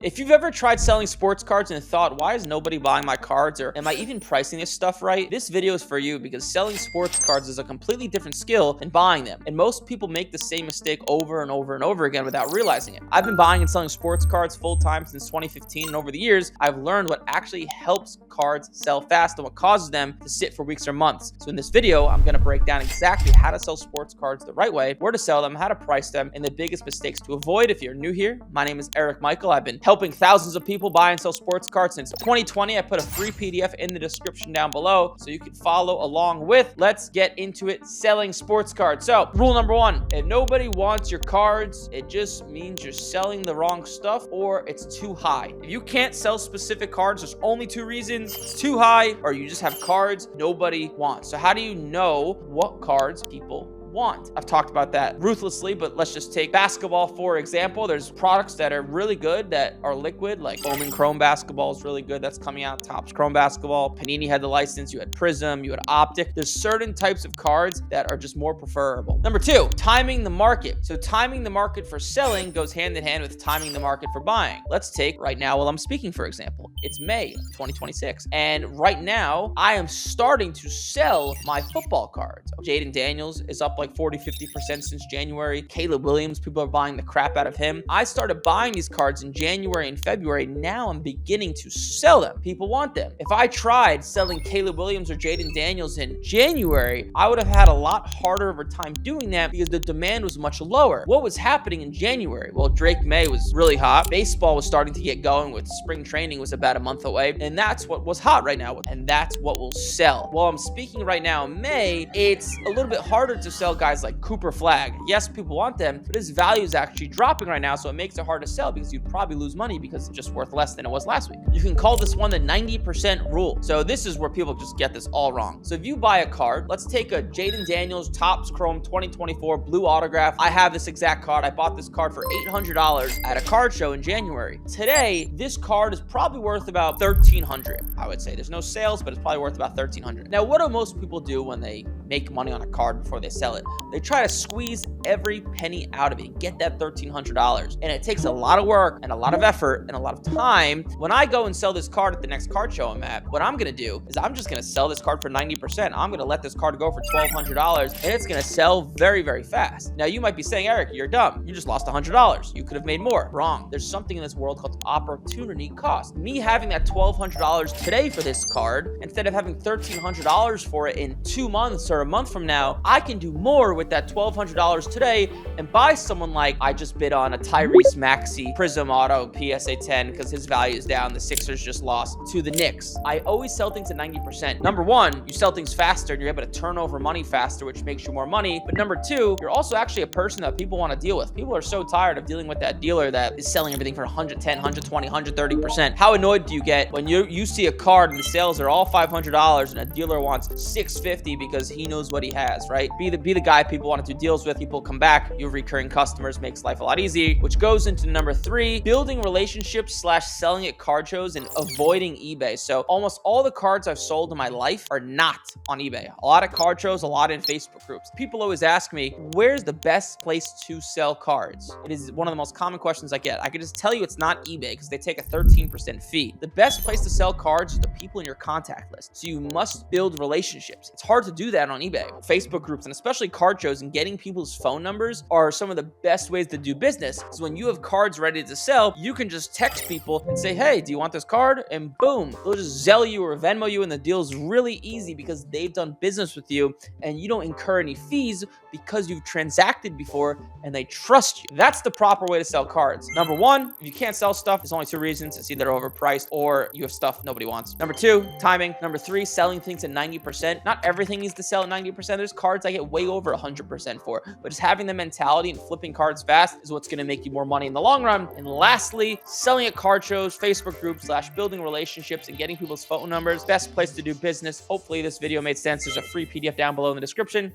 If you've ever tried selling sports cards and thought, why is nobody buying my cards, or am I even pricing this stuff right? This video is for you because selling sports cards is a completely different skill than buying them. And most people make the same mistake over and over and over again without realizing it. I've been buying and selling sports cards full time since 2015, and over the years, I've learned what actually helps cards sell fast and what causes them to sit for weeks or months. So in this video, I'm going to break down exactly how to sell sports cards the right way, where to sell them, how to price them, and the biggest mistakes to avoid. If you're new here, my name is Eric Michael. I've been helping thousands of people buy and sell sports cards since 2020. I put a free PDF in the description down below so you can follow along with. Let's get into it, selling sports cards. So rule number one, if nobody wants your cards, it just means you're selling the wrong stuff or it's too high. If you can't sell specific cards, there's only two reasons: it's too high or you just have cards nobody wants. So how do you know what cards people want? I've talked about that ruthlessly, but let's just take basketball for example. There's products that are really good that are liquid, like Bowman Chrome basketball is really good. That's coming out. Topps Chrome basketball. Panini had the license. You had Prism. You had Optic. There's certain types of cards that are just more preferable. Number two, timing the market. So timing the market for selling goes hand in hand with timing the market for buying. Let's take right now while I'm speaking, for example. It's May 2026. And right now, I am starting to sell my football cards. Jaden Daniels is up like 40-50% since January. Caleb Williams, people are buying the crap out of him. I started buying these cards in January and February. Now I'm beginning to sell them. People want them. If I tried selling Caleb Williams or Jaden Daniels in January, I would have had a lot harder of a time doing that because the demand was much lower. What was happening in January? Well, Drake May was really hot. Baseball was starting to get going with spring training was about a month away. And that's what was hot right now. And that's what will sell. While I'm speaking right now in May, it's a little bit harder to sell guys like Cooper Flag. Yes, people want them, but his value is actually dropping right now, so it makes it hard to sell because you'd probably lose money because it's just worth less than it was last week. You can call this one the 90% rule. So this is where people just get this all wrong. So if you buy a card, let's take a Jaden Daniels Topps Chrome 2024 blue autograph. I have this exact card. I bought this card for $800 at a card show in January. Today, this card is probably worth about $1,300. I would say there's no sales, but it's probably worth about $1,300. Now, what do most people do when they make money on a card before they sell it? They try to squeeze every penny out of it and get that $1,300. And it takes a lot of work and a lot of effort and a lot of time. When I go and sell this card at the next card show I'm at, what I'm going to do is I'm just going to sell this card for 90%. I'm going to let this card go for $1,200 and it's going to sell very, very fast. Now, you might be saying, Eric, you're dumb. You just lost $100. You could have made more. Wrong. There's something in this world called opportunity cost. Me having that $1,200 today for this card, instead of having $1,300 for it in 2 months or a month from now, I can do more with that $1,200 today and buy someone like I just bid on a Tyrese Maxey Prism Auto PSA 10 because his value is down. The Sixers just lost to the Knicks. I always sell things at 90%. Number one, you sell things faster and you're able to turn over money faster, which makes you more money. But number two, you're also actually a person that people want to deal with. People are so tired of dealing with that dealer that is selling everything for 110, 120, 130%. How annoyed do you get when you see a card and the sales are all $500 and a dealer wants $650 because he knows what he has, right? Be the guy people want to do deals with. People come back. You have recurring customers, makes life a lot easier, which goes into number three, building relationships / selling at card shows and avoiding eBay. So almost all the cards I've sold in my life are not on eBay. A lot of card shows, a lot in Facebook groups. People always ask me, where's the best place to sell cards? It is one of the most common questions I get. I can just tell you it's not eBay because they take a 13% fee. The best place to sell cards is the people in your contact list. So you must build relationships. It's hard to do that on eBay. Facebook groups and especially card shows and getting people's phone numbers are some of the best ways to do business. So when you have cards ready to sell, you can just text people and say, hey, do you want this card? And boom, they'll just Zelle you or Venmo you, and the deal's really easy because they've done business with you and you don't incur any fees because you've transacted before and they trust you. That's the proper way to sell cards. Number one, if you can't sell stuff, there's only two reasons. It's either overpriced or you have stuff nobody wants. Number two, timing. Number three, selling things at 90%. Not everything needs to sell at 90%. There's cards I get way over 100% for, but just having the mentality and flipping cards fast is what's going to make you more money in the long run. And lastly, selling at card shows, Facebook groups / building relationships and getting people's phone numbers. Best place to do business. Hopefully this video made sense. There's a free PDF down below in the description.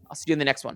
I'll see you in the next one.